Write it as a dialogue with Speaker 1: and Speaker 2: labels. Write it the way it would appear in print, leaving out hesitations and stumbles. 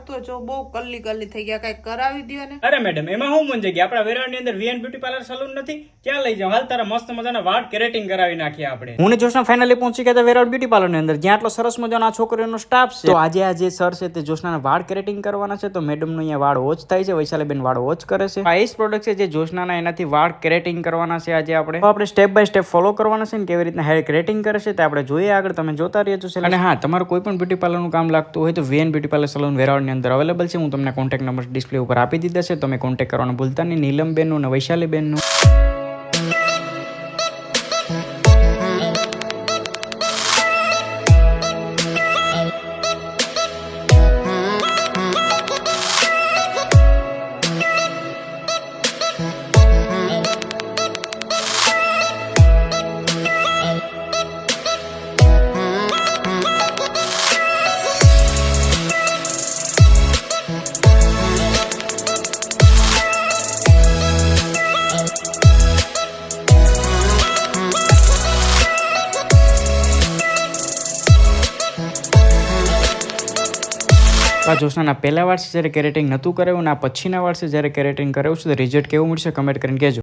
Speaker 1: તો જો બહુ કલ્લી થઈ ગયા, કઈ કરાવી દ્યો ને.
Speaker 2: અરે મેડમ, એમાં શું મૂંઝાઈ ગયા? આપણા વેરાવળની અંદર વીએન બ્યુટી પાર્લર સલૂન નથી? ક્યાં લઈ જાઓ? હાલ તારા મસ્ત મજાના વાળ કેરેટિંગ કરાવી નાખીએ આપણે. હું ને જોશના ફાઇનલી પહોંચી ગયા વેરાવળ બ્યુટી પાર્લર ની અંદર, જ્યાં આટલો સરસ મજાનો આ છોકરીઓનો સ્ટાફ છે. તો આજે આ જે સર છે તે જોશનાના વાળ કેરેટિંગ કરવાના છે. તો મેડમ નો અહીંયા વાળ વોચ થાય છે, વૈશાલીબેન વાળ વોચ કરે છે. આ એજ પ્રોડક્ટ છે જે જોશનાના, એનાથી વાળ કેરેટિંગ કરવાના છે આજે આપણે. તો આપણે સ્ટેપ બાય સ્ટેપ ફોલો કરવાના છે ને કેવી રીતના હેર કેરેટિંગ કરે છે તે આપણે જોઈએ આગળ. તમે જોતા રહેજો. અને હા, તમારું કોઈ પણ બ્યુટી પાર્લરનું કામ લાગતું હોય તો વીએન બ્યુટી પાર્લર સલૂન વેરાવળની અંદર અવેલેબલ છે. હું તમને કોન્ટેક્ટ નંબર ડિસ્પ્લે ઉપર આપી દીધા છે. તમે કોન્ટેક્ટ કરવાનું ભૂલતા નહીં. નીલમબેનનું અને વૈશાલીબેનનું. આ જોશનાના પહેલા વર્ષે જ્યારે કેરેટિંગ નહોતું કરાવ્યું ને આ પછીના વર્ષે જ્યારે કેરેટિંગ કરાવ્યું છે તો રિઝલ્ટ કેવું મળશે કમેન્ટ કરીને કહેજો.